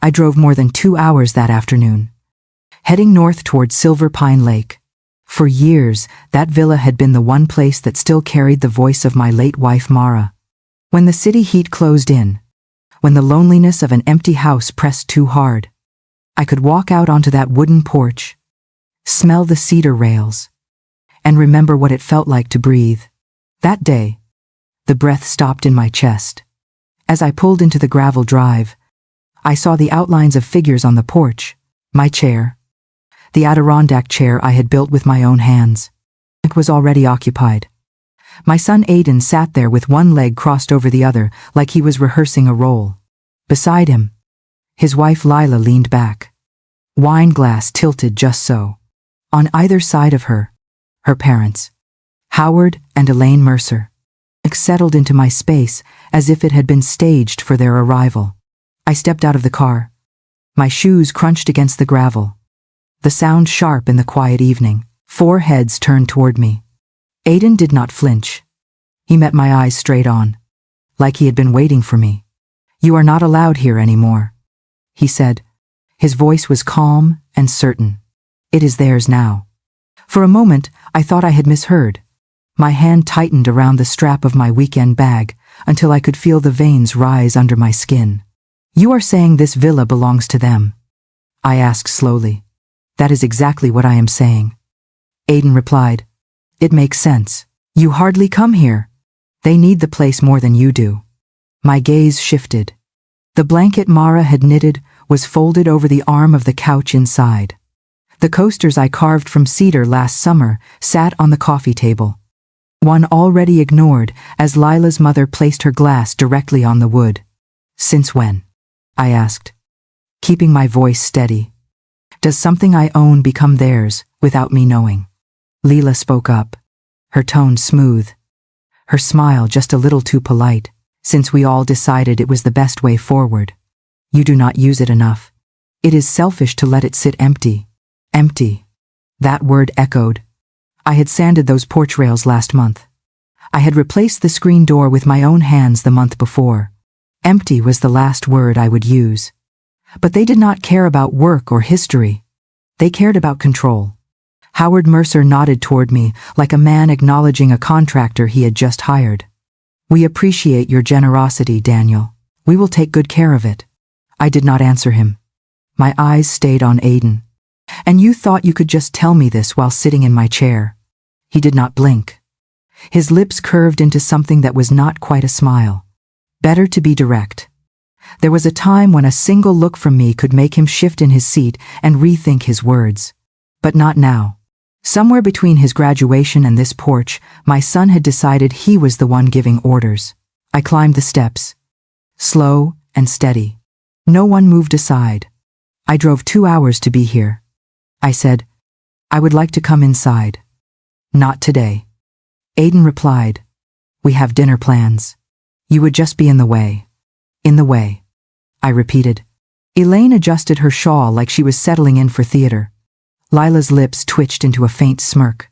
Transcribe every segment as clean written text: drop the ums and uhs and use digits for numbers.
I drove more than 2 hours that afternoon, heading north toward Silver Pine Lake. For years, that villa had been the one place that still carried the voice of my late wife Mara. When the city heat closed in, when the loneliness of an empty house pressed too hard, I could walk out onto that wooden porch, smell the cedar rails, and remember what it felt like to breathe. That day, the breath stopped in my chest. As I pulled into the gravel drive, I saw the outlines of figures on the porch, my chair, the Adirondack chair I had built with my own hands. It was already occupied. My son Aiden sat there with one leg crossed over the other, like he was rehearsing a role. Beside him, his wife Lila leaned back, wine glass tilted just so. On either side of her, her parents, Howard and Elaine Mercer, settled into my space as if it had been staged for their arrival. I stepped out of the car. My shoes crunched against the gravel, the sound sharp in the quiet evening. 4 heads turned toward me. Aiden did not flinch. He met my eyes straight on, like he had been waiting for me. "You are not allowed here anymore," he said. His voice was calm and certain. "It is theirs now." For a moment, I thought I had misheard. My hand tightened around the strap of my weekend bag until I could feel the veins rise under my skin. "You are saying this villa belongs to them?" I asked slowly. "That is exactly what I am saying," Aiden replied. "It makes sense. You hardly come here. They need the place more than you do." My gaze shifted. The blanket Mara had knitted was folded over the arm of the couch inside. The coasters I carved from cedar last summer sat on the coffee table, one already ignored as Lila's mother placed her glass directly on the wood. "Since when?" I asked, keeping my voice steady. "Does something I own become theirs without me knowing?" Lila spoke up, her tone smooth, her smile just a little too polite. "Since we all decided it was the best way forward. You do not use it enough. It is selfish to let it sit empty." Empty. That word echoed. I had sanded those porch rails last month. I had replaced the screen door with my own hands the month before. Empty was the last word I would use. But they did not care about work or history. They cared about control. Howard Mercer nodded toward me like a man acknowledging a contractor he had just hired. "We appreciate your generosity, Daniel. We will take good care of it." I did not answer him. My eyes stayed on Aiden. "And you thought you could just tell me this while sitting in my chair?" He did not blink. His lips curved into something that was not quite a smile. Better to be direct. There was a time when a single look from me could make him shift in his seat and rethink his words. But not now. Somewhere between his graduation and this porch, my son had decided he was the one giving orders. I climbed the steps, slow and steady. No one moved aside. "I drove 2 hours to be here," I said. "I would like to come inside." "Not today," Aiden replied. "We have dinner plans. You would just be in the way." "In the way," I repeated. Elaine adjusted her shawl like she was settling in for theater. Lila's lips twitched into a faint smirk.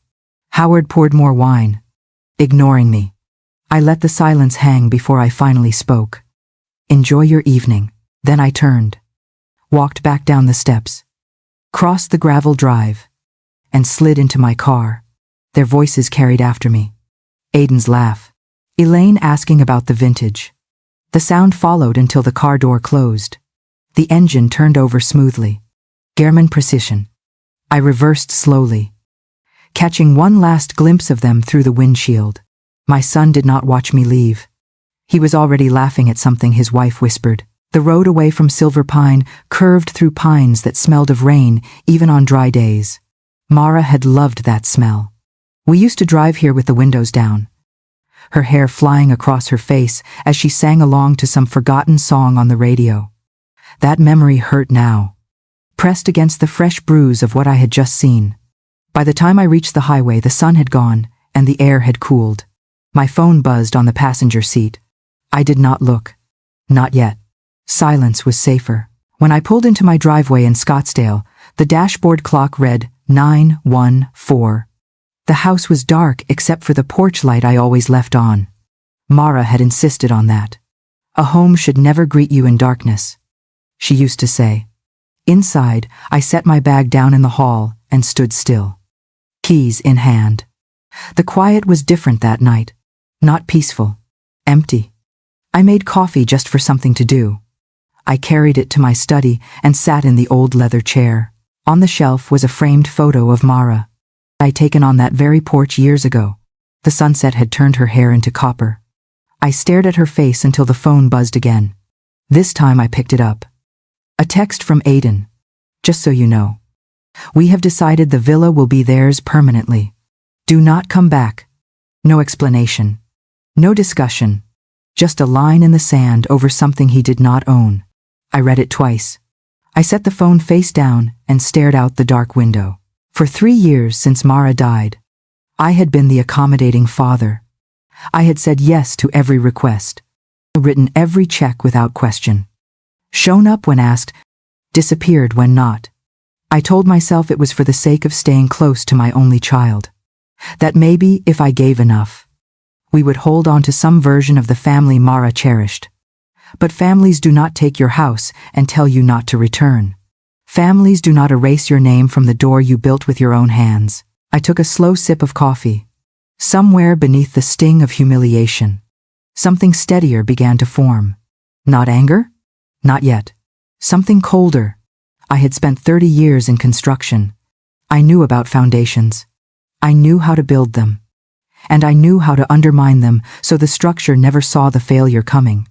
Howard poured more wine, ignoring me. I let the silence hang before I finally spoke. "Enjoy your evening." Then I turned, walked back down the steps, crossed the gravel drive, and slid into my car. Their voices carried after me. Aiden's laugh. Elaine asking about the vintage. The sound followed until the car door closed. The engine turned over smoothly. German precision. I reversed slowly, catching one last glimpse of them through the windshield. My son did not watch me leave. He was already laughing at something his wife whispered. The road away from Silver Pine curved through pines that smelled of rain even on dry days. Mara had loved that smell. We used to drive here with the windows down, her hair flying across her face as she sang along to some forgotten song on the radio. That memory hurt now, pressed against the fresh bruise of what I had just seen. By the time I reached the highway, the sun had gone and the air had cooled. My phone buzzed on the passenger seat. I did not look. Not yet. Silence was safer. When I pulled into my driveway in Scottsdale, the dashboard clock read 9:14. The house was dark except for the porch light I always left on. Mara had insisted on that. A home should never greet you in darkness. she used to say. Inside, I set my bag down in the hall and stood still, keys in hand. The quiet was different that night. Not peaceful. Empty. I made coffee just for something to do. I carried it to my study and sat in the old leather chair. On the shelf was a framed photo of Mara. I'd taken on that very porch years ago. The sunset had turned her hair into copper. I stared at her face until the phone buzzed again. This time I picked it up. A text from Aiden. Just so you know. We have decided the villa will be theirs permanently. Do not come back. No explanation. No discussion. Just a line in the sand over something he did not own. I read it twice. I set the phone face down and stared out the dark window. For 3 years since Mara died, I had been the accommodating father. I had said yes to every request, written every check without question, shown up when asked, disappeared when not. I told myself it was for the sake of staying close to my only child, that maybe if I gave enough, we would hold on to some version of the family Mara cherished. But families do not take your house and tell you not to return. Families do not erase your name from the door you built with your own hands. I took a slow sip of coffee. Somewhere beneath the sting of humiliation, something steadier began to form. Not anger? Not yet. Something colder. I had spent 30 years in construction. I knew about foundations. I knew how to build them. And I knew how to undermine them so the structure never saw the failure coming.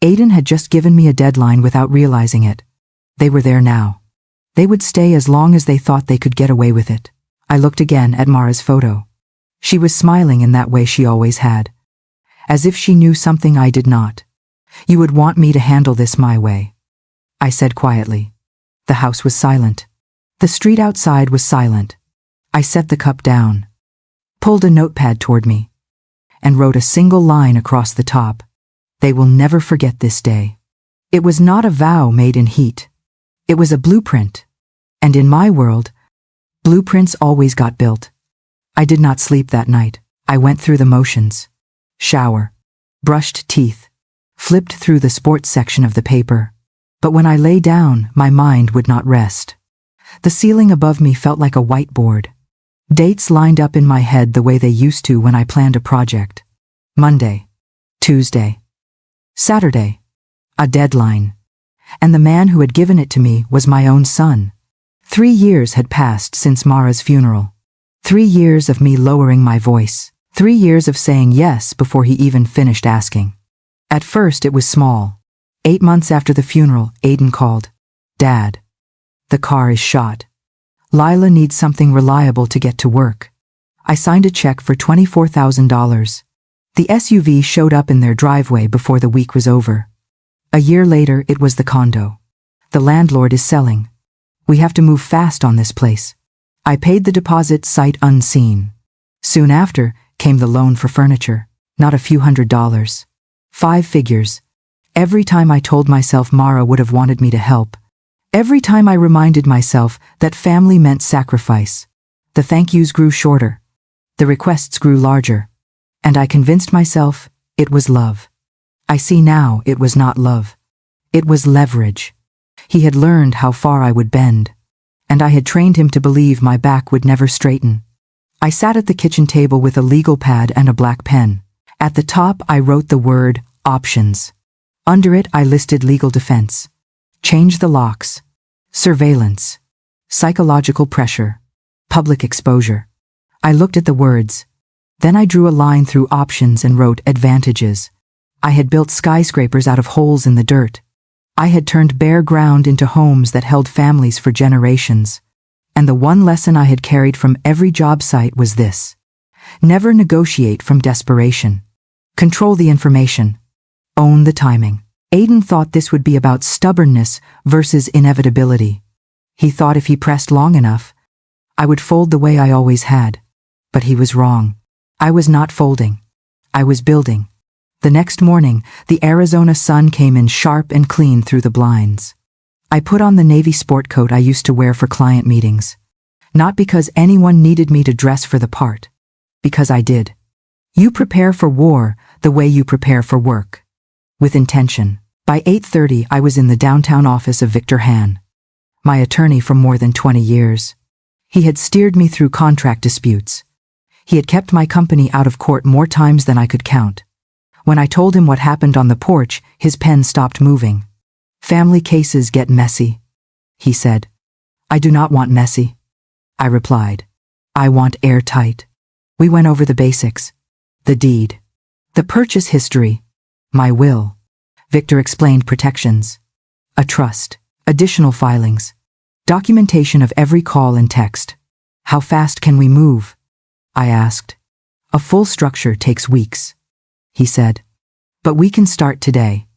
Aiden had just given me a deadline without realizing it. They were there now. They would stay as long as they thought they could get away with it. I looked again at Mara's photo. She was smiling in that way she always had. As if she knew something I did not. You would want me to handle this my way, I said quietly. The house was silent. The street outside was silent. I set the cup down, pulled a notepad toward me, and wrote a single line across the top. They will never forget this day. It was not a vow made in heat. It was a blueprint. And in my world, blueprints always got built. I did not sleep that night. I went through the motions. Shower. Brushed teeth. Flipped through the sports section of the paper. But when I lay down, my mind would not rest. The ceiling above me felt like a whiteboard. Dates lined up in my head the way they used to when I planned a project. Monday. Tuesday. Saturday. A deadline. And the man who had given it to me was my own son. 3 years had passed since Mara's funeral. 3 years of me lowering my voice. 3 years of saying yes before he even finished asking. At first it was small. 8 months after the funeral, Aiden called. Dad. The car is shot. Lila needs something reliable to get to work. I signed a check for $24,000. The SUV showed up in their driveway before the week was over. A year later, it was the condo. The landlord is selling. We have to move fast on this place. I paid the deposit sight unseen. Soon after came the loan for furniture, not a few $100s. 5 figures. Every time I told myself Mara would have wanted me to help. Every time I reminded myself that family meant sacrifice. The thank yous grew shorter. The requests grew larger. And I convinced myself it was love. I see now it was not love. It was leverage. He had learned how far I would bend. And I had trained him to believe my back would never straighten. I sat at the kitchen table with a legal pad and a black pen. At the top I wrote the word options. Under it I listed legal defense. Change the locks. Surveillance. Psychological pressure. Public exposure. I looked at the words. Then I drew a line through options and wrote advantages. I had built skyscrapers out of holes in the dirt. I had turned bare ground into homes that held families for generations. And the one lesson I had carried from every job site was this. Never negotiate from desperation. Control the information. Own the timing. Aiden thought this would be about stubbornness versus inevitability. He thought if he pressed long enough, I would fold the way I always had. But he was wrong. I was not folding. I was building. The next morning, the Arizona sun came in sharp and clean through the blinds. I put on the navy sport coat I used to wear for client meetings. Not because anyone needed me to dress for the part. Because I did. You prepare for war the way you prepare for work. With intention. By 8:30 I was in the downtown office of Victor Hahn, my attorney for more than 20 years. He had steered me through contract disputes. He had kept my company out of court more times than I could count. When I told him what happened on the porch, his pen stopped moving. "Family cases get messy," he said. "I do not want messy," I replied. "I want airtight." We went over the basics. The deed. The purchase history. My will. Victor explained protections. A trust. Additional filings. Documentation of every call and text. "How fast can we move?" I asked. "A full structure takes weeks," he said. "But we can start today."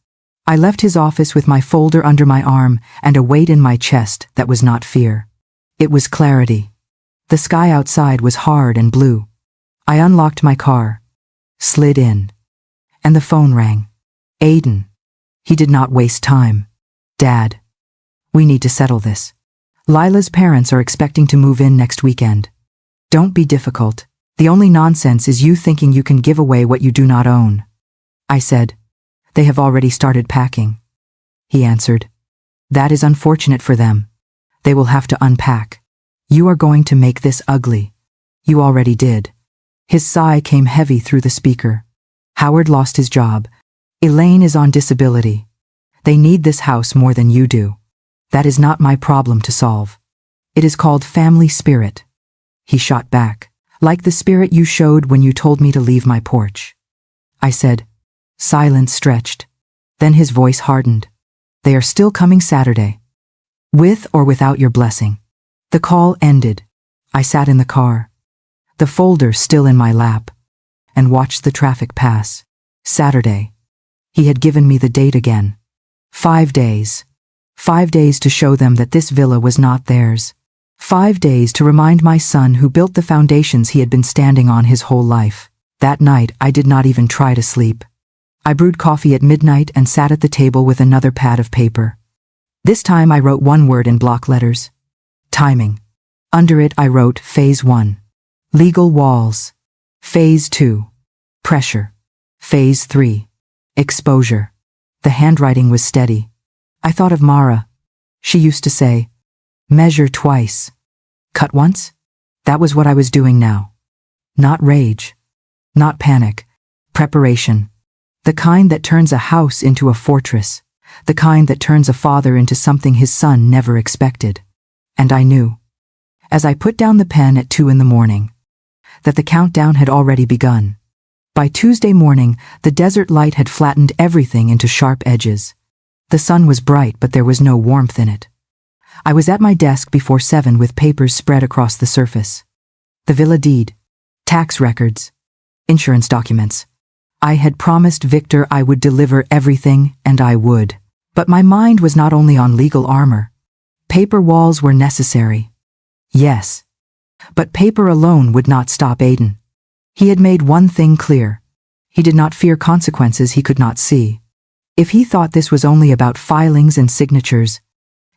I left his office with my folder under my arm and a weight in my chest that was not fear. It was clarity. The sky outside was hard and blue. I unlocked my car, slid in, and the phone rang. Aiden. He did not waste time. "Dad, we need to settle this. Lila's parents are expecting to move in next weekend. Don't be difficult. The only nonsense is you thinking you can give away what you do not own." I said. "They have already started packing." He answered. "That is unfortunate for them. They will have to unpack. You are going to make this ugly. You already did." His sigh came heavy through the speaker. "Howard lost his job. Elaine is on disability. They need this house more than you do. That is not my problem to solve. It is called family spirit." He shot back. "Like the spirit you showed when you told me to leave my porch." I said. Silence stretched. Then his voice hardened. "They are still coming Saturday. With or without your blessing." The call ended. I sat in the car, the folder still in my lap, and watched the traffic pass. Saturday. He had given me the date again. 5 days. 5 days to show them that this villa was not theirs. 5 days to remind my son who built the foundations he had been standing on his whole life. That night I did not even try to sleep. I brewed coffee at midnight and sat at the table with another pad of paper. This time I wrote one word in block letters. Timing. Under it I wrote Phase 1. Legal walls. Phase 2. Pressure. Phase 3. Exposure. The handwriting was steady. I thought of Mara. She used to say, "Measure twice. Cut once?" That was what I was doing now. Not rage. Not panic. Preparation. The kind that turns a house into a fortress. The kind that turns a father into something his son never expected. And I knew, as I put down the pen at 2 a.m, that the countdown had already begun. By Tuesday morning, the desert light had flattened everything into sharp edges. The sun was bright, but there was no warmth in it. I was at my desk before 7 with papers spread across the surface. The villa deed, tax records, insurance documents. I had promised Victor I would deliver everything, and I would. But my mind was not only on legal armor. Paper walls were necessary. Yes. But paper alone would not stop Aiden. He had made one thing clear. He did not fear consequences he could not see. If he thought this was only about filings and signatures,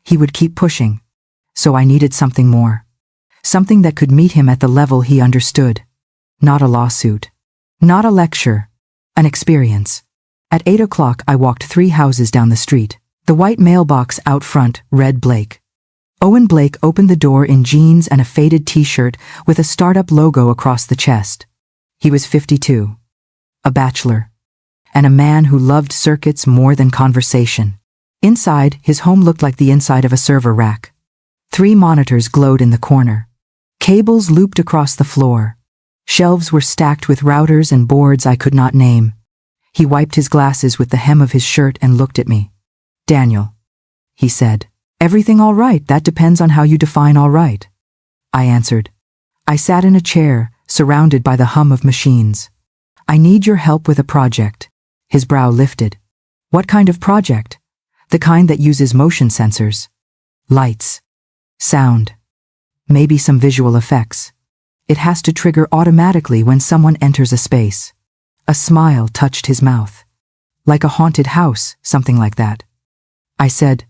he would keep pushing. So I needed something more. Something that could meet him at the level he understood. Not a lawsuit. Not a lecture. An experience. At 8 o'clock I walked 3 houses down the street. The white mailbox out front read Blake. Owen Blake opened the door in jeans and a faded t-shirt with a startup logo across the chest. He was 52. A bachelor. And a man who loved circuits more than conversation. Inside, his home looked like the inside of a server rack. 3 monitors glowed in the corner. Cables looped across the floor. Shelves were stacked with routers and boards I could not name. He wiped his glasses with the hem of his shirt and looked at me. "Daniel," he said. "Everything all right? That depends on how you define all right." I answered. I sat in a chair, surrounded by the hum of machines. "I need your help with a project." His brow lifted. "What kind of project?" "The kind that uses motion sensors. Lights. Sound. Maybe some visual effects. It has to trigger automatically when someone enters a space." A smile touched his mouth. "Like a haunted house, something like that." I said,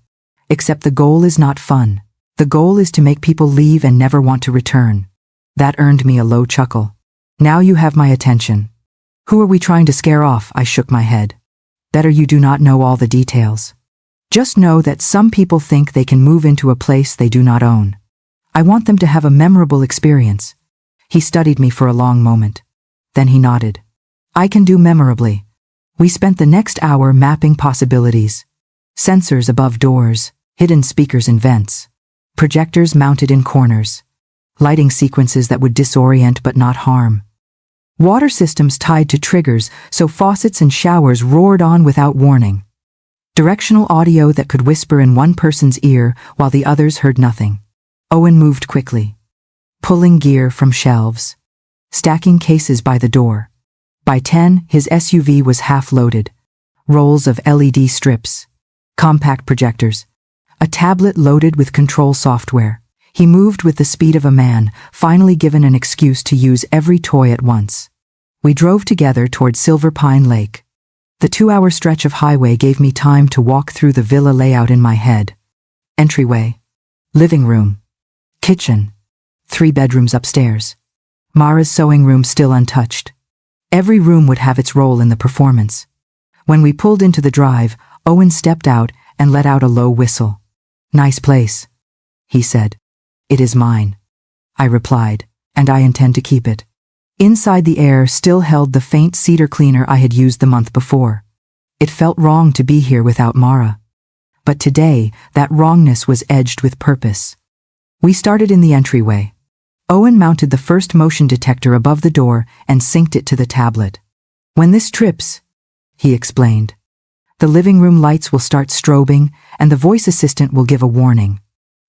"Except the goal is not fun. The goal is to make people leave and never want to return." That earned me a low chuckle. "Now you have my attention." "Who are we trying to scare off?" I shook my head. Better you do not know all the details. Just know that some people think they can move into a place they do not own. I want them to have a memorable experience. He studied me for a long moment. Then he nodded. I can do memorably. We spent the next hour mapping possibilities. Sensors above doors, hidden speakers in vents, projectors mounted in corners, lighting sequences that would disorient but not harm. Water systems tied to triggers so faucets and showers roared on without warning. Directional audio that could whisper in one person's ear while the others heard nothing. Owen moved quickly, pulling gear from shelves, stacking cases by the door. By 10, his SUV was half-loaded. Rolls of LED strips, compact projectors, a tablet loaded with control software. He moved with the speed of a man, finally given an excuse to use every toy at once. We drove together toward Silver Pine Lake. The 2-hour stretch of highway gave me time to walk through the villa layout in my head. Entryway, living room, kitchen, 3 bedrooms upstairs. Mara's sewing room still untouched. Every room would have its role in the performance. When we pulled into the drive, Owen stepped out and let out a low whistle. Nice place, he said. It is mine, I replied, and I intend to keep it. Inside the air still held the faint cedar cleaner I had used the month before. It felt wrong to be here without Mara. But today, that wrongness was edged with purpose. We started in the entryway. Owen mounted the first motion detector above the door and synced it to the tablet. When this trips, he explained, the living room lights will start strobing and the voice assistant will give a warning.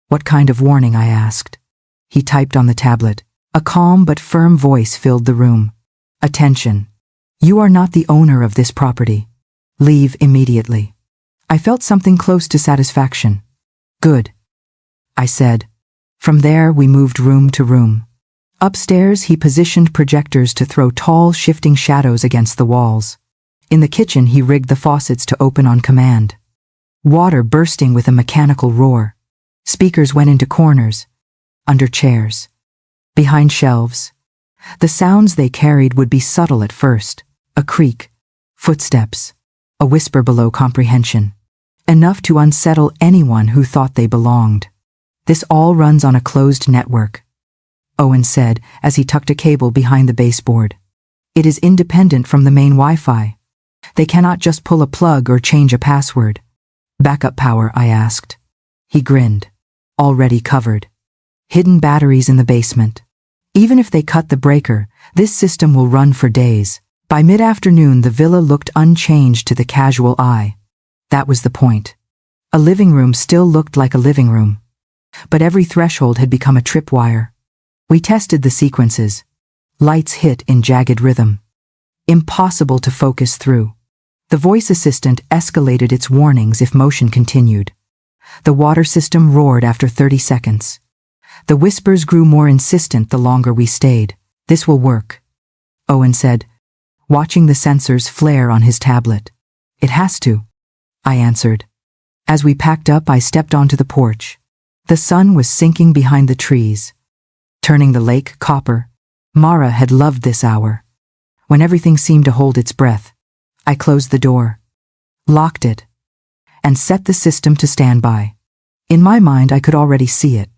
What kind of warning? I asked. He typed on the tablet. A calm but firm voice filled the room. Attention. You are not the owner of this property. Leave immediately. I felt something close to satisfaction. Good, I said. From there, we moved room to room. Upstairs, he positioned projectors to throw tall, shifting shadows against the walls. In the kitchen, he rigged the faucets to open on command. Water bursting with a mechanical roar. Speakers went into corners, under chairs, behind shelves. The sounds they carried would be subtle at first. A creak, footsteps, a whisper below comprehension. Enough to unsettle anyone who thought they belonged. This all runs on a closed network, Owen said as he tucked a cable behind the baseboard. It is independent from the main Wi-Fi. They cannot just pull a plug or change a password. Backup power? I asked. He grinned. Already covered. Hidden batteries in the basement. Even if they cut the breaker, this system will run for days. By mid-afternoon, the villa looked unchanged to the casual eye. That was the point. A living room still looked like a living room. But every threshold had become a tripwire. We tested the sequences. Lights hit in jagged rhythm. Impossible to focus through. The voice assistant escalated its warnings if motion continued. The water system roared after 30 seconds. The whispers grew more insistent the longer we stayed. This will work, Owen said, watching the sensors flare on his tablet. It has to, I answered. As we packed up, I stepped onto the porch. The sun was sinking behind the trees, turning the lake copper. Mara had loved this hour. When everything seemed to hold its breath, I closed the door, locked it, and set the system to stand by. In my mind, I could already see it.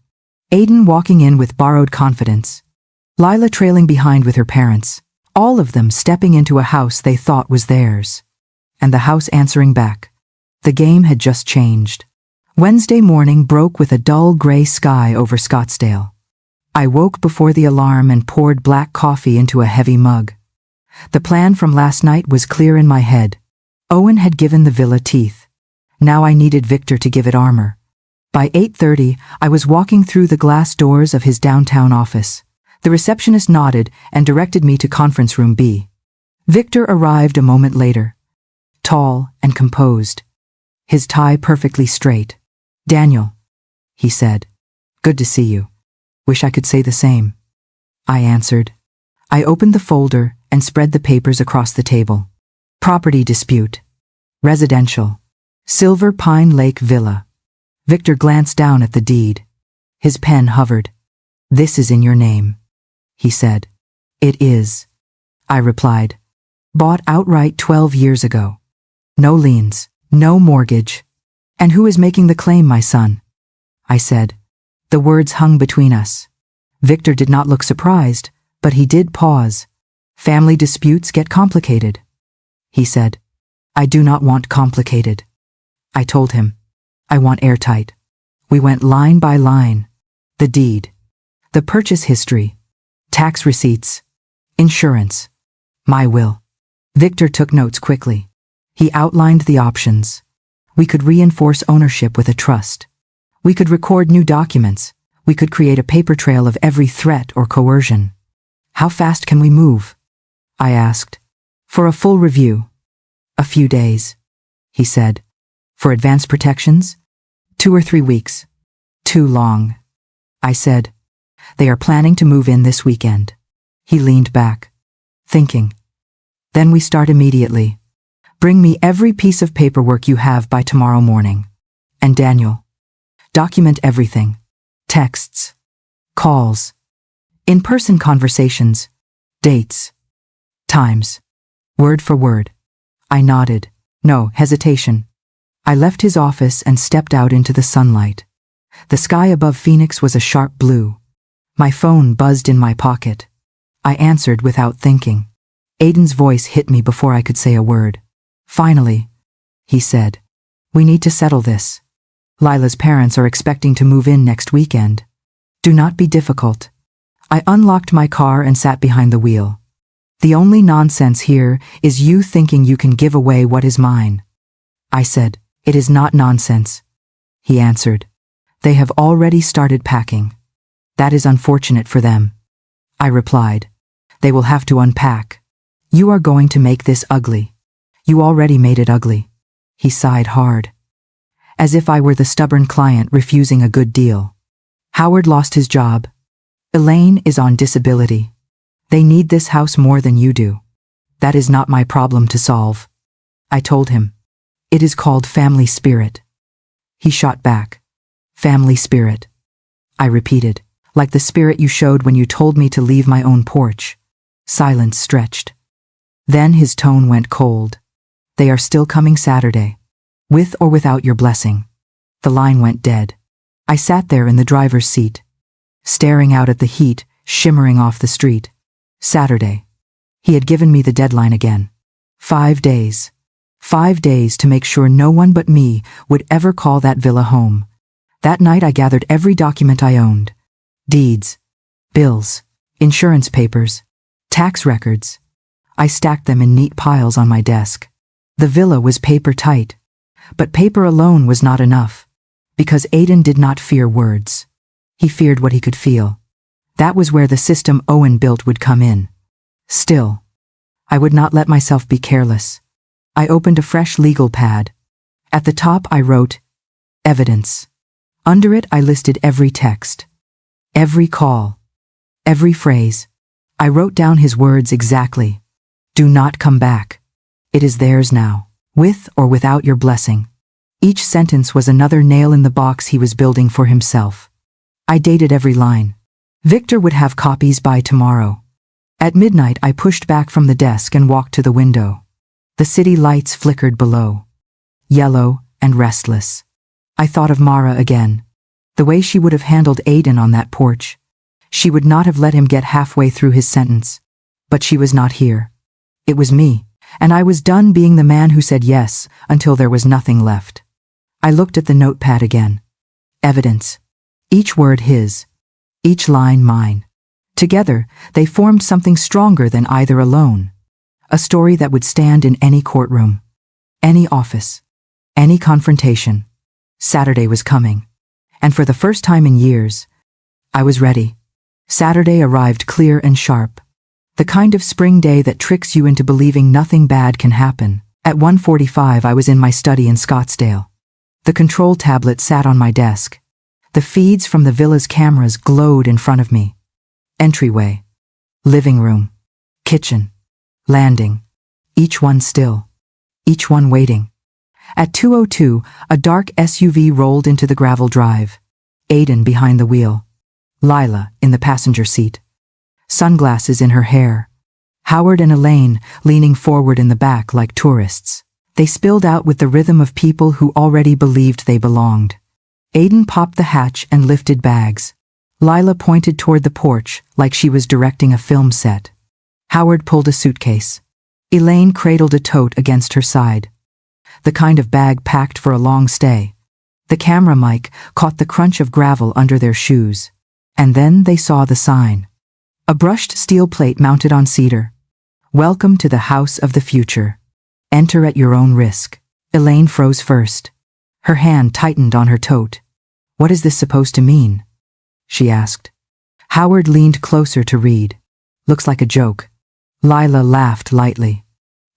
Aiden walking in with borrowed confidence. Lila trailing behind with her parents. All of them stepping into a house they thought was theirs. And the house answering back. The game had just changed. Wednesday morning broke with a dull gray sky over Scottsdale. I woke before the alarm and poured black coffee into a heavy mug. The plan from last night was clear in my head. Owen had given the villa teeth. Now I needed Victor to give it armor. By 8:30, I was walking through the glass doors of his downtown office. The receptionist nodded and directed me to conference room B. Victor arrived a moment later, tall and composed, his tie perfectly straight. Daniel, he said. Good to see you. Wish I could say the same, I answered. I opened the folder and spread the papers across the table. Property dispute. Residential. Silver Pine Lake Villa. Victor glanced down at the deed. His pen hovered. This is in your name, he said. It is, I replied. Bought outright 12 years ago. No liens, no mortgage. And who is making the claim, my son? I said. The words hung between us. Victor did not look surprised, but he did pause. Family disputes get complicated, he said. I do not want complicated. I told him. I want airtight. We went line by line. The deed, the purchase history, tax receipts, insurance, my will. Victor took notes quickly. He outlined the options. We could reinforce ownership with a trust. We could record new documents. We could create a paper trail of every threat or coercion. How fast can we move? I asked. For a full review. A few days, he said. For advanced protections? 2 or 3 weeks. Too long. I said. They are planning to move in this weekend. He leaned back, thinking. Then we start immediately. Bring me every piece of paperwork you have by tomorrow morning. And Daniel, document everything. Texts, calls, in-person conversations, dates, times, word for word. I nodded. No hesitation. I left his office and stepped out into the sunlight. The sky above Phoenix was a sharp blue. My phone buzzed in my pocket. I answered without thinking. Aiden's voice hit me before I could say a word. Finally, he said, we need to settle this. Lila's parents are expecting to move in next weekend. Do not be difficult. I unlocked my car and sat behind the wheel. The only nonsense here is you thinking you can give away what is mine. I said, it is not nonsense. He answered, they have already started packing. That is unfortunate for them. I replied, they will have to unpack. You are going to make this ugly. You already made it ugly. He sighed hard. As if I were the stubborn client refusing a good deal. Howard lost his job. Elaine is on disability. They need this house more than you do. That is not my problem to solve. I told him. It is called family spirit. He shot back. Family spirit. I repeated, like the spirit you showed when you told me to leave my own porch. Silence stretched. Then his tone went cold. They are still coming Saturday. With or without your blessing. The line went dead. I sat there in the driver's seat, staring out at the heat shimmering off the street. Saturday. He had given me the deadline again. 5 days. 5 days to make sure no one but me would ever call that villa home. That night I gathered every document I owned. Deeds, bills, insurance papers, tax records. I stacked them in neat piles on my desk. The villa was paper tight. But paper alone was not enough. Because Aiden did not fear words. He feared what he could feel. That was where the system Owen built would come in. Still, I would not let myself be careless. I opened a fresh legal pad. At the top I wrote, evidence. Under it I listed every text, every call, every phrase. I wrote down his words exactly. Do not come back. It is theirs now, with or without your blessing. Each sentence was another nail in the box he was building for himself. I dated every line. Victor would have copies by tomorrow. At midnight I pushed back from the desk and walked to the window. The city lights flickered below, yellow and restless. I thought of Mara again. The way she would have handled Aiden on that porch. She would not have let him get halfway through his sentence. But she was not here. It was me, and I was done being the man who said yes until there was nothing left. I looked at the notepad again. Evidence. Each word his. Each line mine. Together, they formed something stronger than either alone. A story that would stand in any courtroom, any office, any confrontation. Saturday was coming. And for the first time in years, I was ready. Saturday arrived clear and sharp. The kind of spring day that tricks you into believing nothing bad can happen. At 1:45 I was in my study in Scottsdale. The control tablet sat on my desk. The feeds from the villa's cameras glowed in front of me. Entryway. Living room. Kitchen. Landing. Each one still. Each one waiting. At 2:02, a dark SUV rolled into the gravel drive. Aiden behind the wheel. Lila in the passenger seat. Sunglasses in her hair. Howard and Elaine leaning forward in the back like tourists. They spilled out with the rhythm of people who already believed they belonged. Aiden popped the hatch and lifted bags. Lila pointed toward the porch like she was directing a film set. Howard pulled a suitcase. Elaine cradled a tote against her side. The kind of bag packed for a long stay. The camera mic caught the crunch of gravel under their shoes. And then they saw the sign. A brushed steel plate mounted on cedar. Welcome to the house of the future. Enter at your own risk. Elaine froze first. Her hand tightened on her tote. What is this supposed to mean? She asked. Howard leaned closer to read. Looks like a joke. Lila laughed lightly.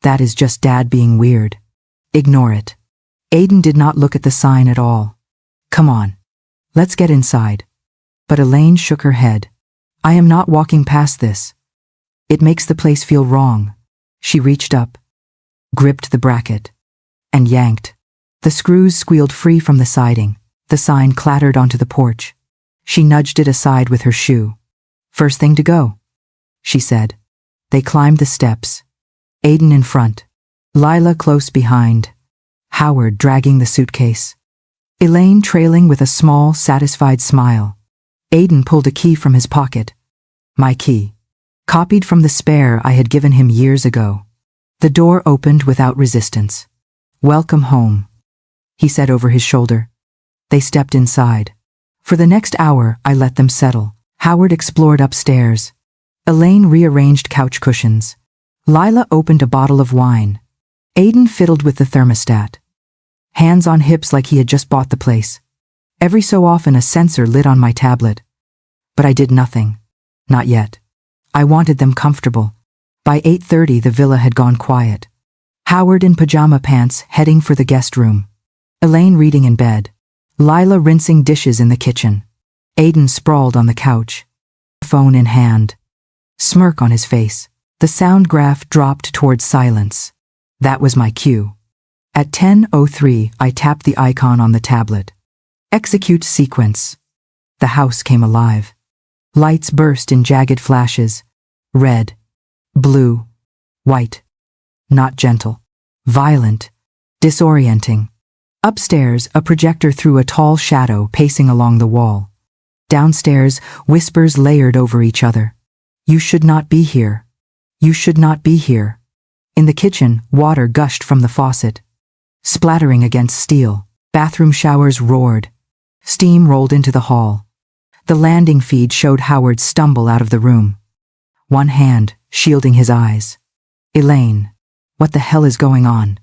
That is just Dad being weird. Ignore it. Aiden did not look at the sign at all. Come on. Let's get inside. But Elaine shook her head. I am not walking past this. It makes the place feel wrong. She reached up, gripped the bracket, and yanked. The screws squealed free from the siding. The sign clattered onto the porch. She nudged it aside with her shoe. First thing to go, she said. They climbed the steps. Aiden in front. Lila close behind. Howard dragging the suitcase. Elaine trailing with a small, satisfied smile. Aiden pulled a key from his pocket. My key. Copied from the spare I had given him years ago. The door opened without resistance. Welcome home, he said over his shoulder. They stepped inside. For the next hour, I let them settle. Howard explored upstairs. Elaine rearranged couch cushions. Lila opened a bottle of wine. Aiden fiddled with the thermostat. Hands on hips like he had just bought the place. Every so often a sensor lit on my tablet. But I did nothing. Not yet. I wanted them comfortable. By 8:30 the villa had gone quiet. Howard in pajama pants heading for the guest room. Elaine reading in bed. Lila rinsing dishes in the kitchen. Aiden sprawled on the couch. Phone in hand. Smirk on his face. The sound graph dropped towards silence. That was my cue. At 10:03 I tapped the icon on the tablet. Execute sequence. The house came alive. Lights burst in jagged flashes. Red. Blue. White. Not gentle. Violent. Disorienting. Upstairs, a projector threw a tall shadow pacing along the wall. Downstairs, whispers layered over each other. You should not be here. You should not be here. In the kitchen, water gushed from the faucet, splattering against steel. Bathroom showers roared. Steam rolled into the hall. The landing feed showed Howard stumble out of the room. One hand shielding his eyes. Elaine, what the hell is going on?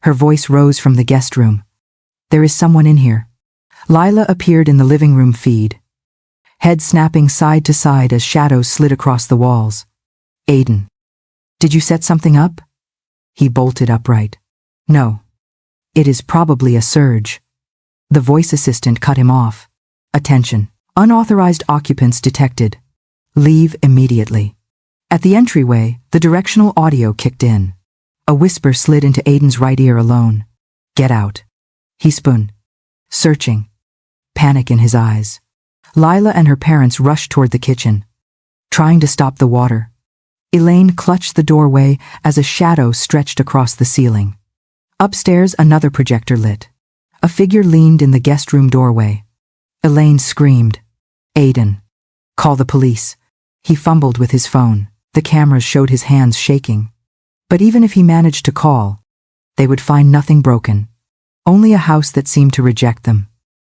Her voice rose from the guest room. There is someone in here. Lila appeared in the living room feed. Head snapping side to side as shadows slid across the walls. Aiden. Did you set something up? He bolted upright. No. It is probably a surge. The voice assistant cut him off. Attention. Unauthorized occupants detected. Leave immediately. At the entryway, the directional audio kicked in. A whisper slid into Aiden's right ear alone. Get out. He spun. Searching. Panic in his eyes. Lila and her parents rushed toward the kitchen, trying to stop the water. Elaine clutched the doorway as a shadow stretched across the ceiling. Upstairs, another projector lit. A figure leaned in the guest room doorway. Elaine screamed. Aiden. Call the police. He fumbled with his phone. The cameras showed his hands shaking. But even if he managed to call, they would find nothing broken. Only a house that seemed to reject them.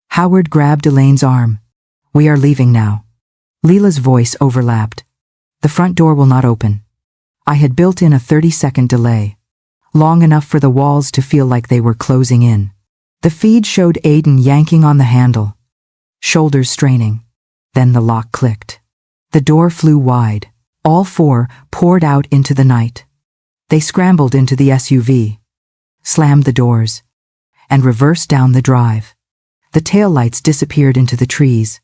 Howard grabbed Elaine's arm. We are leaving now. Leela's voice overlapped. The front door will not open. I had built in a 30-second delay, long enough for the walls to feel like they were closing in. The feed showed Aiden yanking on the handle, shoulders straining. Then the lock clicked. The door flew wide. All four poured out into the night. They scrambled into the SUV, slammed the doors, and reversed down the drive. The taillights disappeared into the trees,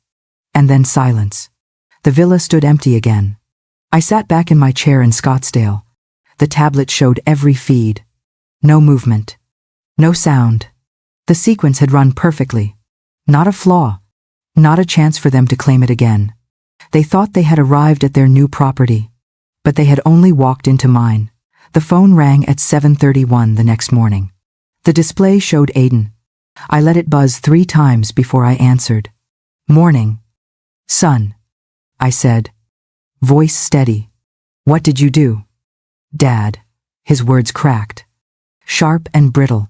and then silence. The villa stood empty again. I sat back in my chair in Scottsdale. The tablet showed every feed. No movement. No sound. The sequence had run perfectly. Not a flaw. Not a chance for them to claim it again. They thought they had arrived at their new property, but they had only walked into mine. The phone rang at 7:31 the next morning. The display showed Aiden. I let it buzz 3 times before I answered. Morning. Son. I said. Voice steady. What did you do? Dad. His words cracked. Sharp and brittle.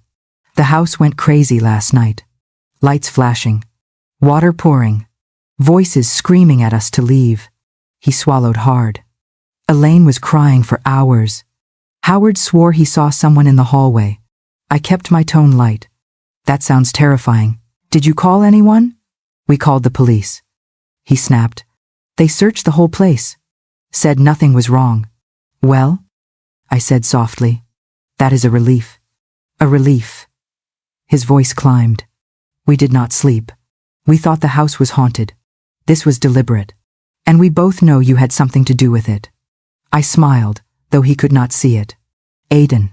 The house went crazy last night. Lights flashing. Water pouring. Voices screaming at us to leave. He swallowed hard. Elaine was crying for hours. Howard swore he saw someone in the hallway. I kept my tone light. That sounds terrifying. Did you call anyone? We called the police. He snapped. They searched the whole place. Said nothing was wrong. Well? I said softly. That is a relief. A relief. His voice climbed. We did not sleep. We thought the house was haunted. This was deliberate. And we both know you had something to do with it. I smiled, though he could not see it. Aiden.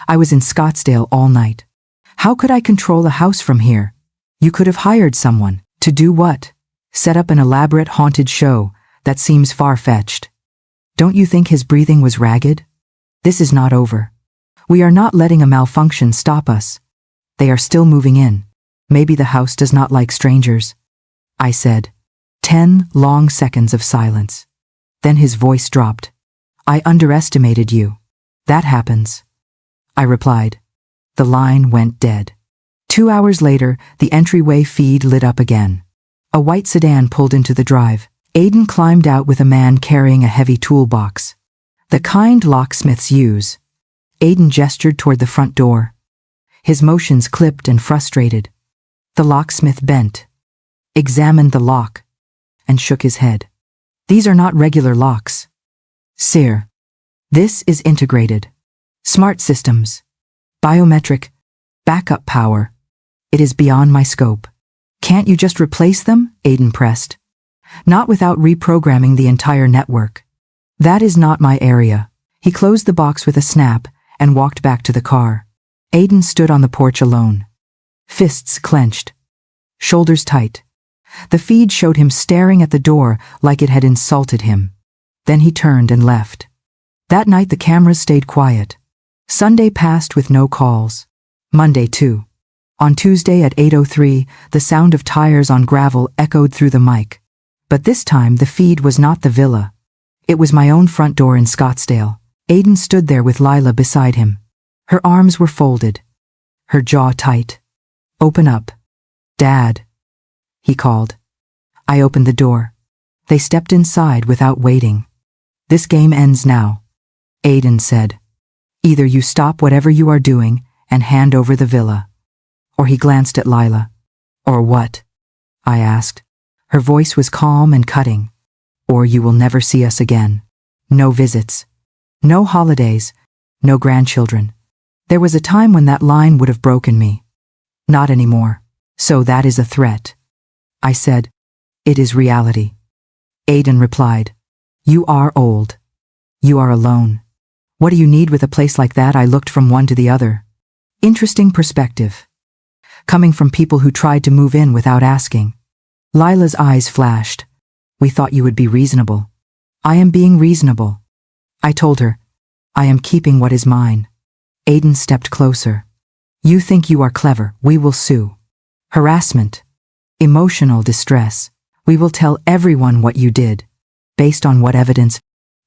I was in Scottsdale all night. How could I control a house from here? You could have hired someone. To do what? Set up an elaborate haunted show. That seems far-fetched. Don't you think his breathing was ragged? This is not over. We are not letting a malfunction stop us. They are still moving in. Maybe the house does not like strangers. I said. 10 long seconds of silence. Then his voice dropped. I underestimated you. That happens. I replied. The line went dead. 2 hours later, the entryway feed lit up again. A white sedan pulled into the drive. Aiden climbed out with a man carrying a heavy toolbox. The kind locksmiths use. Aiden gestured toward the front door. His motions clipped and frustrated. The locksmith bent, examined the lock, and shook his head. These are not regular locks. Sir. This is integrated. Smart systems. Biometric. Backup power. It is beyond my scope. Can't you just replace them? Aiden pressed. Not without reprogramming the entire network. That is not my area. He closed the box with a snap and walked back to the car. Aiden stood on the porch alone. Fists clenched. Shoulders tight. The feed showed him staring at the door like it had insulted him. Then he turned and left. That night the cameras stayed quiet. Sunday passed with no calls. Monday too. On Tuesday at 8:03, the sound of tires on gravel echoed through the mic. But this time the feed was not the villa. It was my own front door in Scottsdale. Aiden stood there with Lila beside him. Her arms were folded. Her jaw tight. Open up. Dad. He called. I opened the door. They stepped inside without waiting. This game ends now. Aiden said. Either you stop whatever you are doing and hand over the villa. Or he glanced at Lila. Or what? I asked. Her voice was calm and cutting. Or you will never see us again. No visits. No holidays. No grandchildren. There was a time when that line would have broken me. Not anymore. So that is a threat. I said. It is reality. Aiden replied. You are old. You are alone. What do you need with a place like that? I looked from one to the other. Interesting perspective. Coming from people who tried to move in without asking. Lila's eyes flashed. We thought you would be reasonable. I am being reasonable. I told her. I am keeping what is mine. Aiden stepped closer. You think you are clever. We will sue. Harassment. Emotional distress. We will tell everyone what you did. Based on what evidence?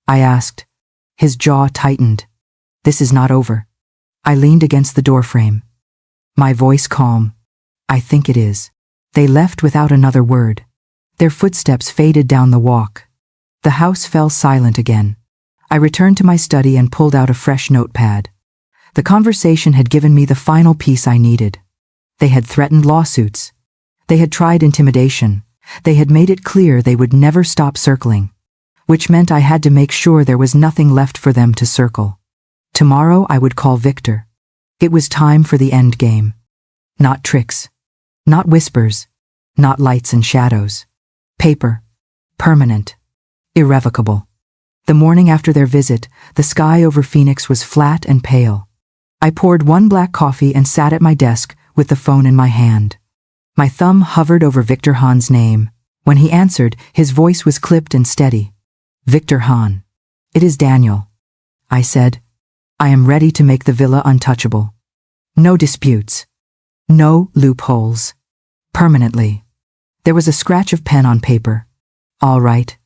I asked. His jaw tightened. This is not over. I leaned against the doorframe. My voice calm. I think it is. They left without another word. Their footsteps faded down the walk. The house fell silent again. I returned to my study and pulled out a fresh notepad. The conversation had given me the final piece I needed. They had threatened lawsuits. They had tried intimidation. They had made it clear they would never stop circling. Which meant I had to make sure there was nothing left for them to circle. Tomorrow I would call Victor. It was time for the end game. Not tricks. Not whispers. Not lights and shadows. Paper. Permanent. Irrevocable. The morning after their visit, the sky over Phoenix was flat and pale. I poured one black coffee and sat at my desk with the phone in my hand. My thumb hovered over Victor Hahn's name. When he answered, his voice was clipped and steady. Victor Hahn. It is Daniel. I said. I am ready to make the villa untouchable. No disputes. No loopholes. Permanently. There was a scratch of pen on paper. All right.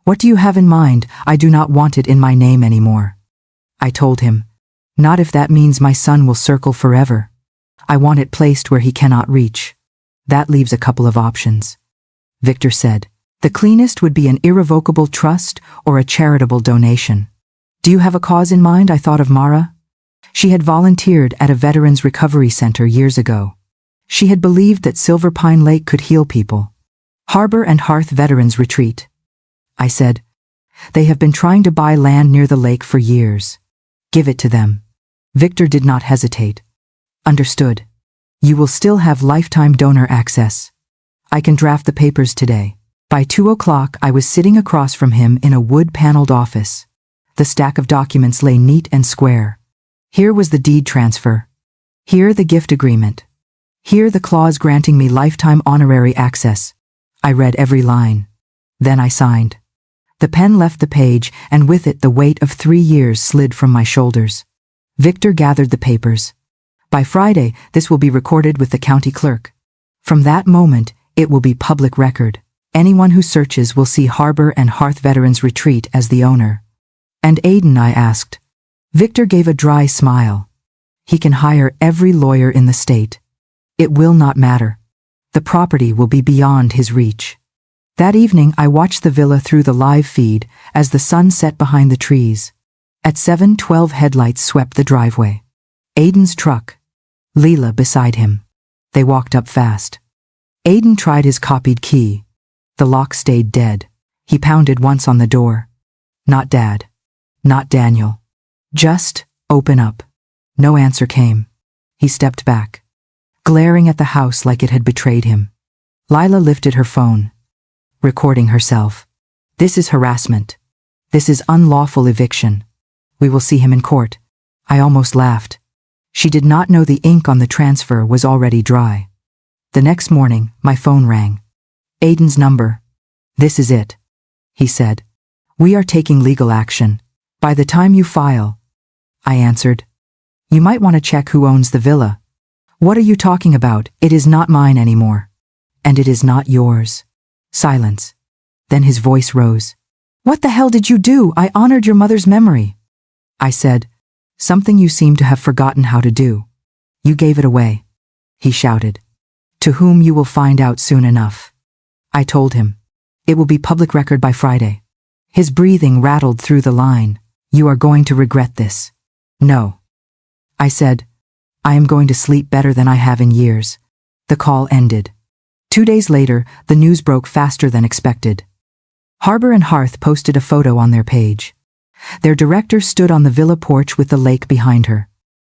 What do you have in mind? I do not want it in my name anymore. I told him. Not if that means my son will circle forever. I want it placed where he cannot reach. That leaves a couple of options. Victor said. The cleanest would be an irrevocable trust or a charitable donation. Do you have a cause in mind? I thought of Mara. She had volunteered at a veterans recovery center years ago. She had believed that Silver Pine Lake could heal people. Harbor and Hearth Veterans Retreat. I said. They have been trying to buy land near the lake for years. Give it to them. Victor did not hesitate. Understood. You will still have lifetime donor access. I can draft the papers today. By 2 o'clock I was sitting across from him in a wood-paneled office. The stack of documents lay neat and square. Here was the deed transfer. Here the gift agreement. Here the clause granting me lifetime honorary access. I read every line. Then I signed. The pen left the page, and with it the weight of 3 years slid from my shoulders. Victor gathered the papers. By Friday, this will be recorded with the county clerk. From that moment, it will be public record. Anyone who searches will see Harbor and Hearth Veterans Retreat as the owner. And Aiden, I asked. Victor gave a dry smile. He can hire every lawyer in the state. It will not matter. The property will be beyond his reach. That evening I watched the villa through the live feed as the sun set behind the trees. At 7:12 headlights swept the driveway. Aiden's truck. Leela beside him. They walked up fast. Aiden tried his copied key. The lock stayed dead. He pounded once on the door. Not Dad. Not Daniel. Just, open up. No answer came. He stepped back, glaring at the house like it had betrayed him. Lila lifted her phone, recording herself. This is harassment. This is unlawful eviction. We will see him in court. I almost laughed. She did not know the ink on the transfer was already dry. The next morning, my phone rang. Aiden's number. This is it, he said. We are taking legal action. By the time you file. I answered. You might want to check who owns the villa. What are you talking about? It is not mine anymore. And it is not yours. Silence. Then his voice rose. What the hell did you do? I honored your mother's memory. I said, something you seem to have forgotten how to do. You gave it away. He shouted. To whom you will find out soon enough. I told him. It will be public record by Friday. His breathing rattled through the line. You are going to regret this. No. I said, I am going to sleep better than I have in years. The call ended. 2 days later, the news broke faster than expected. Harbor and Hearth posted a photo on their page. Their director stood on the villa porch with the lake behind her.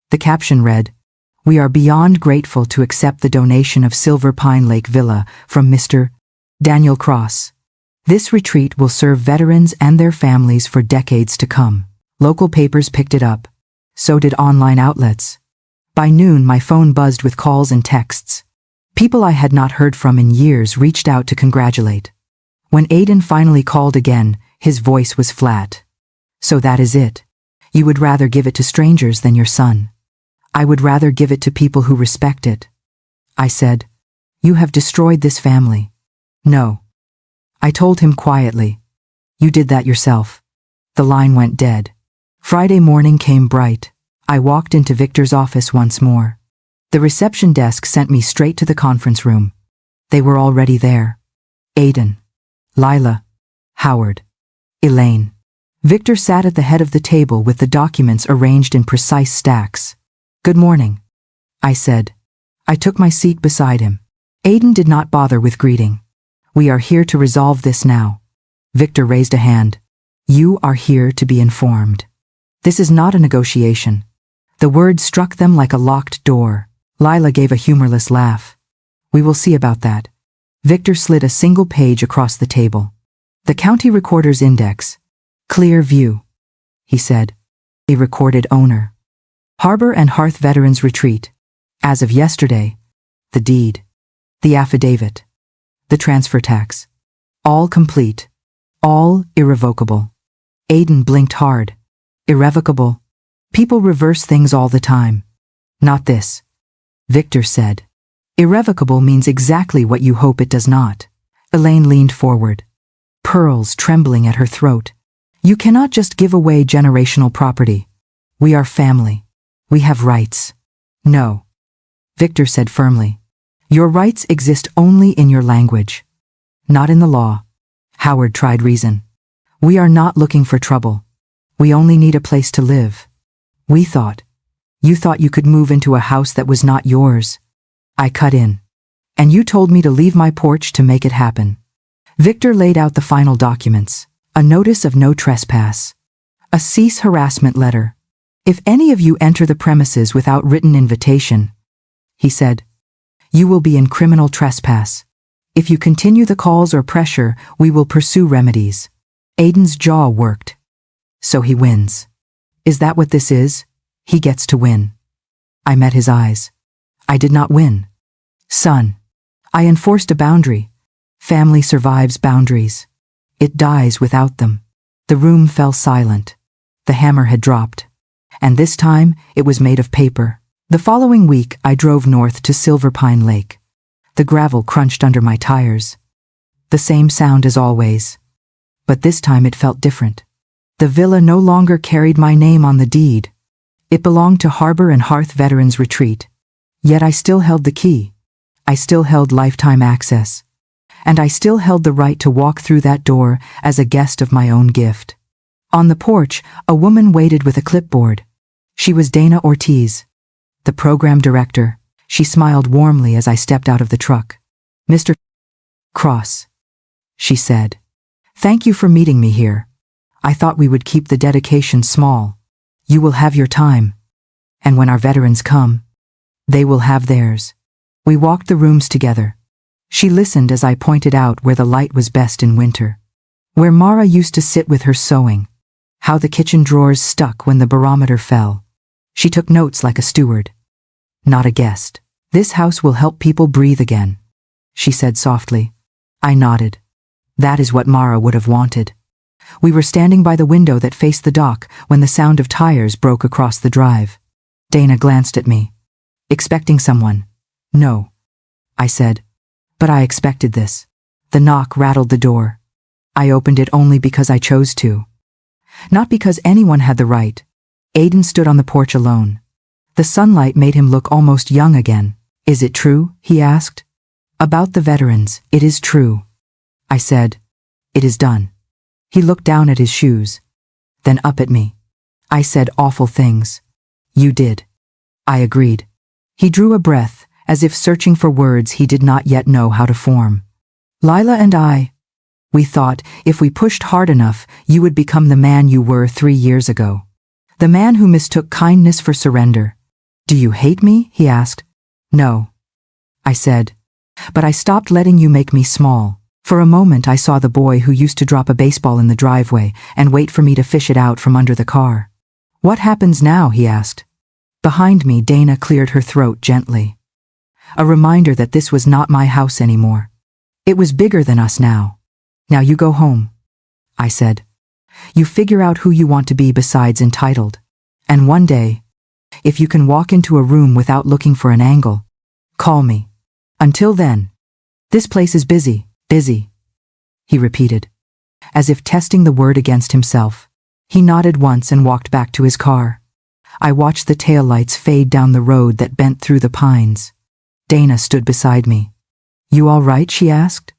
The caption read, We are beyond grateful to accept the donation of Silver Pine Lake Villa from Mr. Daniel Cross. This retreat will serve veterans and their families for decades to come. Local papers picked it up. So did online outlets. By noon, my phone buzzed with calls and texts. People I had not heard from in years reached out to congratulate. When Aiden finally called again, his voice was flat. So that is it. You would rather give it to strangers than your son. I would rather give it to people who respect it. I said, You have destroyed this family. No. I told him quietly. You did that yourself. The line went dead. Friday morning came bright. I walked into Victor's office once more. The reception desk sent me straight to the conference room. They were already there. Aiden, Lila, Howard, Elaine. Victor sat at the head of the table with the documents arranged in precise stacks. Good morning, I said. I took my seat beside him. Aiden did not bother with greeting. We are here to resolve this now. Victor raised a hand. You are here to be informed. This is not a negotiation. The word struck them like a locked door. Lila gave a humorless laugh. We will see about that. Victor slid a single page across the table. The county recorder's index. Clear view, he said. A recorded owner. Harbor and Hearth Veterans Retreat. As of yesterday. The deed. The affidavit. The transfer tax. All complete. All irrevocable. Aiden blinked hard. Irrevocable. People reverse things all the time. Not this. Victor said. Irrevocable means exactly what you hope it does not. Elaine leaned forward, pearls trembling at her throat. You cannot just give away generational property. We are family. We have rights. No, Victor said firmly. Your rights exist only in your language, not in the law. Howard tried reason. We are not looking for trouble. We only need a place to live. You thought you could move into a house that was not yours. I cut in. And you told me to leave my porch to make it happen. Victor laid out the final documents. A notice of no trespass. A cease harassment letter. If any of you enter the premises without written invitation, he said, you will be in criminal trespass. If you continue the calls or pressure, we will pursue remedies. Aiden's jaw worked. So he wins. Is that what this is? He gets to win. I met his eyes. I did not win. Son, I enforced a boundary. Family survives boundaries. It dies without them. The room fell silent. The hammer had dropped. And this time, it was made of paper. The following week, I drove north to Silver Pine Lake. The gravel crunched under my tires. The same sound as always. But this time it felt different. The villa no longer carried my name on the deed. It belonged to Harbor and Hearth Veterans Retreat. Yet I still held the key. I still held lifetime access. And I still held the right to walk through that door as a guest of my own gift. On the porch, a woman waited with a clipboard. She was Dana Ortiz, the program director. She smiled warmly as I stepped out of the truck. Mr. Cross, she said. Thank you for meeting me here. I thought we would keep the dedication small. You will have your time. And when our veterans come, they will have theirs. We walked the rooms together. She listened as I pointed out where the light was best in winter. Where Mara used to sit with her sewing. How the kitchen drawers stuck when the barometer fell. She took notes like a steward. Not a guest. This house will help people breathe again, she said softly. I nodded. That is what Mara would have wanted. We were standing by the window that faced the dock when the sound of tires broke across the drive. Dana glanced at me. Expecting someone? No, I said. But I expected this. The knock rattled the door. I opened it only because I chose to. Not because anyone had the right. Aiden stood on the porch alone. The sunlight made him look almost young again. Is it true? He asked. About the veterans, it is true. I said. It is done. He looked down at his shoes. Then up at me. I said awful things. You did. I agreed. He drew a breath, as if searching for words he did not yet know how to form. Lila and I, we thought if we pushed hard enough, you would become the man you were 3 years ago. The man who mistook kindness for surrender. Do you hate me? He asked. No, I said. But I stopped letting you make me small. For a moment I saw the boy who used to drop a baseball in the driveway and wait for me to fish it out from under the car. What happens now? He asked. Behind me, Dana cleared her throat gently. A reminder that this was not my house anymore. It was bigger than us now. Now you go home, I said. You figure out who you want to be besides entitled. And one day, if you can walk into a room without looking for an angle, call me. Until then, this place is busy, he repeated, as if testing the word against himself. He nodded once and walked back to his car. I watched the taillights fade down the road that bent through the pines. Dana stood beside me. You all right? She asked.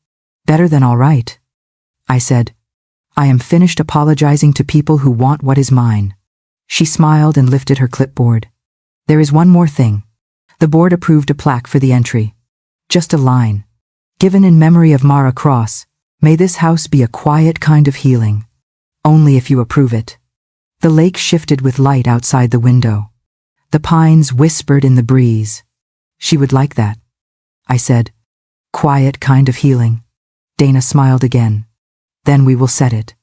Better than all right, I said. I am finished apologizing to people who want what is mine. She smiled and lifted her clipboard. There is one more thing. The board approved a plaque for the entry. Just a line. Given in memory of Mara Cross, may this house be a quiet kind of healing. Only if you approve it. The lake shifted with light outside the window. The pines whispered in the breeze. She would like that, I said. Quiet kind of healing. Dana smiled again. Then we will set it.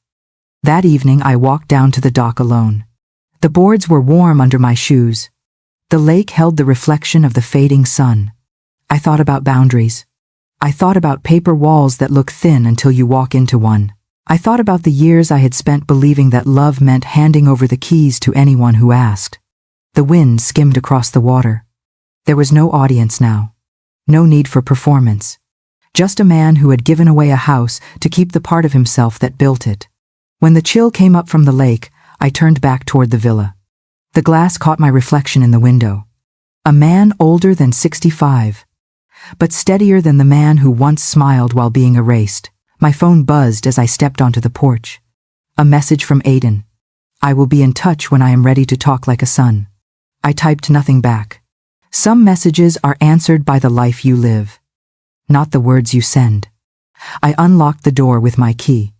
That evening I walked down to the dock alone. The boards were warm under my shoes. The lake held the reflection of the fading sun. I thought about boundaries. I thought about paper walls that look thin until you walk into one. I thought about the years I had spent believing that love meant handing over the keys to anyone who asked. The wind skimmed across the water. There was no audience now. No need for performance. Just a man who had given away a house to keep the part of himself that built it. When the chill came up from the lake, I turned back toward the villa. The glass caught my reflection in the window. A man older than 65, but steadier than the man who once smiled while being erased. My phone buzzed as I stepped onto the porch. A message from Aiden. I will be in touch when I am ready to talk like a son. I typed nothing back. Some messages are answered by the life you live, not the words you send. I unlocked the door with my key.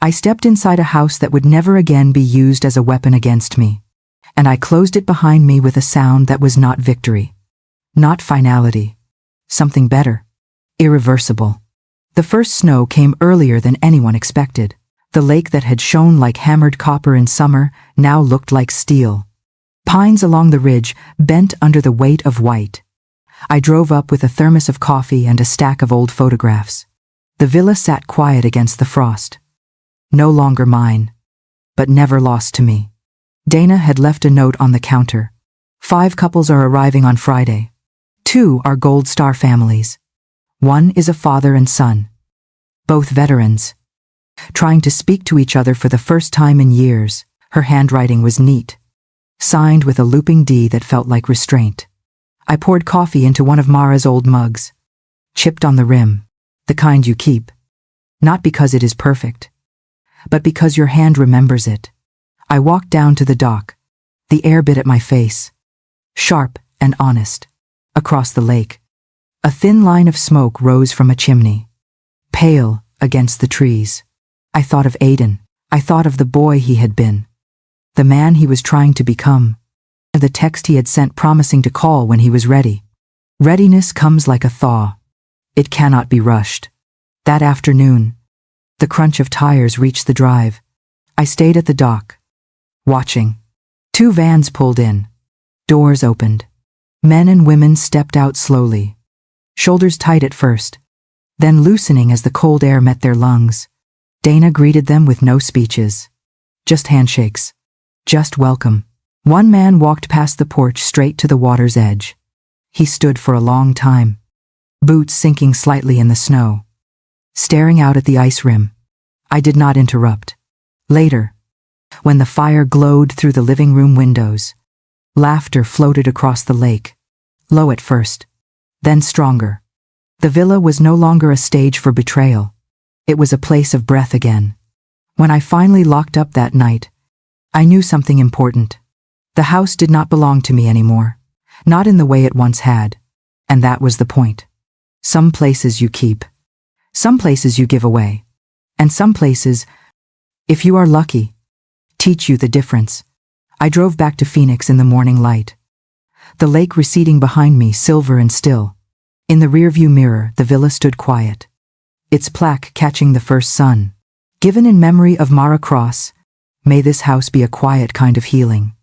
I stepped inside a house that would never again be used as a weapon against me, and I closed it behind me with a sound that was not victory, not finality, something better, irreversible. The first snow came earlier than anyone expected. The lake that had shone like hammered copper in summer now looked like steel. Pines along the ridge bent under the weight of white. I drove up with a thermos of coffee and a stack of old photographs. The villa sat quiet against the frost. No longer mine, but never lost to me. Dana had left a note on the counter. 5 couples are arriving on Friday. 2 are Gold Star families. 1 is a father and son. Both veterans. Trying to speak to each other for the first time in years. Her handwriting was neat, signed with a looping D that felt like restraint. I poured coffee into one of Mara's old mugs. Chipped on the rim. The kind you keep. Not because it is perfect, but because your hand remembers it. I walked down to the dock. The air bit at my face. Sharp and honest. Across the lake, a thin line of smoke rose from a chimney. Pale against the trees. I thought of Aiden. I thought of the boy he had been. The man he was trying to become. The text he had sent promising to call when he was ready. Readiness comes like a thaw. It cannot be rushed. That afternoon, the crunch of tires reached the drive. I stayed at the dock, watching. 2 vans pulled in. Doors opened. Men and women stepped out slowly. Shoulders tight at first, then loosening as the cold air met their lungs. Dana greeted them with no speeches. Just handshakes. Just welcome. One man walked past the porch straight to the water's edge. He stood for a long time, boots sinking slightly in the snow, staring out at the ice rim. I did not interrupt. Later, when the fire glowed through the living room windows, laughter floated across the lake, low at first, then stronger. The villa was no longer a stage for betrayal. It was a place of breath again. When I finally locked up that night, I knew something important. The house did not belong to me anymore, not in the way it once had, and that was the point. Some places you keep, some places you give away, and some places, if you are lucky, teach you the difference. I drove back to Phoenix in the morning light. The lake receding behind me, silver and still. In the rearview mirror, the villa stood quiet, its plaque catching the first sun. Given in memory of Mara Cross, may this house be a quiet kind of healing.